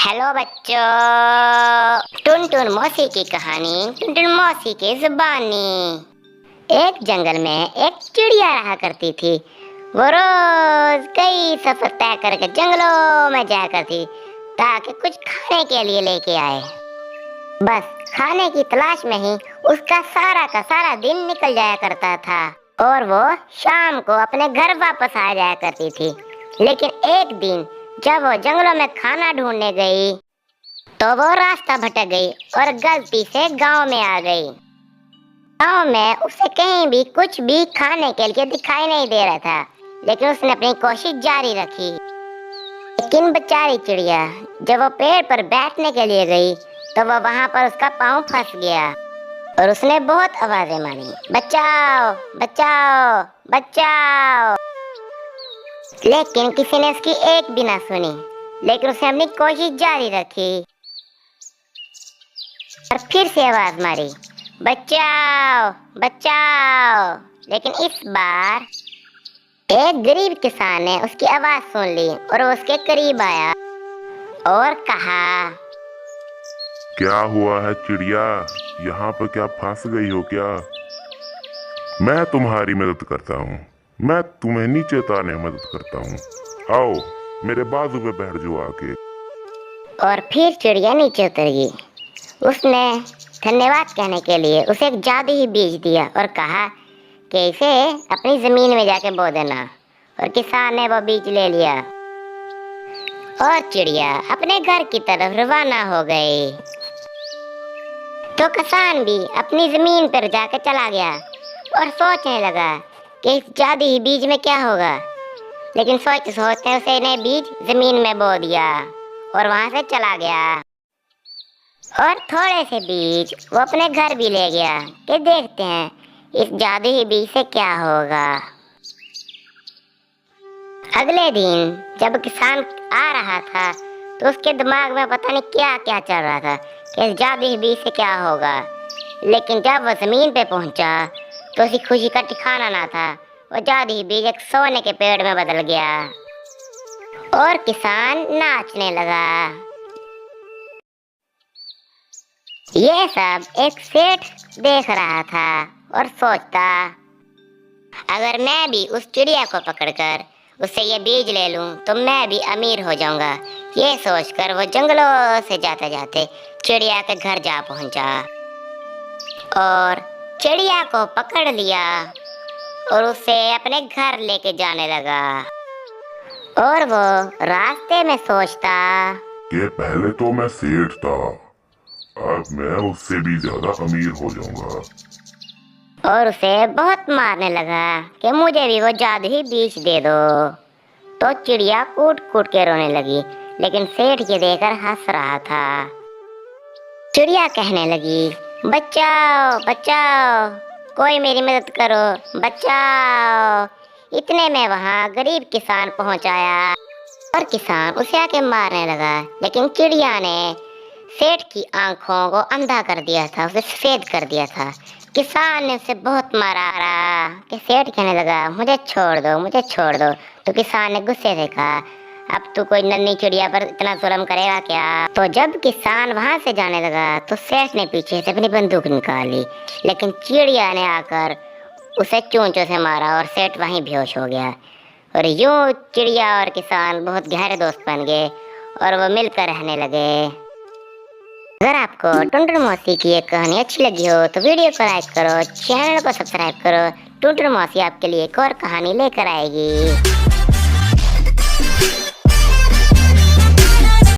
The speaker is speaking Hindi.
हेलो बच्चों, टुनटुन मौसी की कहानी टुनटुन मौसी की जुबानी। एक जंगल में एक चिड़िया रहा करती थी। वो रोज कई सफर तय करके जंगलों में जाया करती ताकि कुछ खाने के लिए लेके आए। बस खाने की तलाश में ही उसका सारा का सारा दिन निकल जाया करता था और वो शाम को अपने घर वापस आ जाया करती थी। लेकिन एक दिन जब वो जंगलों में खाना ढूंढने गई तो वो रास्ता भटक गई और गलती से गांव में आ गई। गांव में उसे कहीं भी कुछ भी खाने के लिए दिखाई नहीं दे रहा था, लेकिन उसने अपनी कोशिश जारी रखी। लेकिन बेचारी चिड़िया जब वो पेड़ पर बैठने के लिए गई तो वो वहां पर उसका पाँव फंस गया और उसने बहुत आवाजें मारी, बचाओ बचाओ बचाओ। लेकिन किसी ने उसकी एक भी ना सुनी। लेकिन उसने अपनी कोशिश जारी रखी और फिर से आवाज मारी, बचाओ बचाओ। लेकिन इस बार एक गरीब किसान ने उसकी आवाज सुन ली और वो उसके करीब आया और कहा, क्या हुआ है चिड़िया, यहाँ पर क्या फंस गई हो क्या? मैं तुम्हारी मदद करता हूँ, मैं तुम्हें नीचे उतारने में मदद करता हूँ। आओ मेरे बाजू पे बैठ जाओ आके। और फिर चिड़िया नीचे उतर गई। उसने धन्यवाद कहने के लिए उसे एक जादुई बीज दिया और कहा कि इसे अपनी जमीन में जाके बो देना। और किसान ने वो बीज ले लिया और चिड़िया अपने घर की तरफ रवाना हो गई। तो किसान भी अपनी जमीन पर जाकर चला गया और सोचने लगा कि इस जादुई बीज में क्या होगा। लेकिन सोचते सोचते उसे ने बीज जमीन में बो दिया और वहां से चला गया। और थोड़े से बीज वो अपने घर भी ले गया कि देखते हैं इस जादुई बीज से क्या होगा। अगले दिन जब किसान आ रहा था तो उसके दिमाग में पता नहीं क्या क्या चल रहा था कि इस जादुई बीज से क्या होगा। लेकिन जब वो जमीन पे पहुंचा तो उसकी खुशी का ठिकाना ना था। वो जादुई बीज एक सोने के पेड़ में बदल गया और किसान नाचने लगा। ये सब एक सेठ देख रहा था और सोचता, अगर मैं भी उस चिड़िया को पकड़कर उससे ये बीज ले लूं तो मैं भी अमीर हो जाऊंगा। ये सोचकर वो जंगलों से जाते जाते चिड़िया के घर जा पहुंचा और चिड़िया को पकड़ लिया और उसे अपने घर लेके जाने लगा। और वो रास्ते में सोचता कि पहले तो मैं सेठ था, अब मैं उससे भी ज्यादा अमीर हो जाऊंगा। और उसे बहुत मारने लगा कि मुझे भी वो जादुई बीज दे दो। तो चिड़िया कूट कूट के रोने लगी, लेकिन सेठ के देखकर हंस रहा था। चिड़िया कहने लगी, बचाओ बचाओ, कोई मेरी मदद करो, बचाओ। इतने में वहाँ गरीब किसान पहुँच आया और किसान उसे आके मारने लगा। लेकिन चिड़िया ने सेठ की आंखों को अंधा कर दिया था, उसे सफेद कर दिया था। किसान ने उसे बहुत मारा कि सेठ कहने लगा, मुझे छोड़ दो मुझे छोड़ दो। तो किसान ने गुस्से से कहा, अब तू कोई नन्ही चिड़िया पर इतना जुल्म करेगा क्या? तो जब किसान वहां से जाने लगा तो सेठ ने पीछे से अपनी बंदूक निकाली, लेकिन चिड़िया ने आकर उसे चोंचों से मारा और सेठ वहीं बेहोश हो गया। और यूं चिड़िया और किसान बहुत गहरे दोस्त बन गए और वो मिलकर रहने लगे। अगर आपको टुनटुन मौसी की ये कहानी अच्छी लगी हो तो वीडियो को लाइक करो, चैनल को सब्सक्राइब करो। टुनटुन मौसी आपके लिए एक और कहानी लेकर आएगी।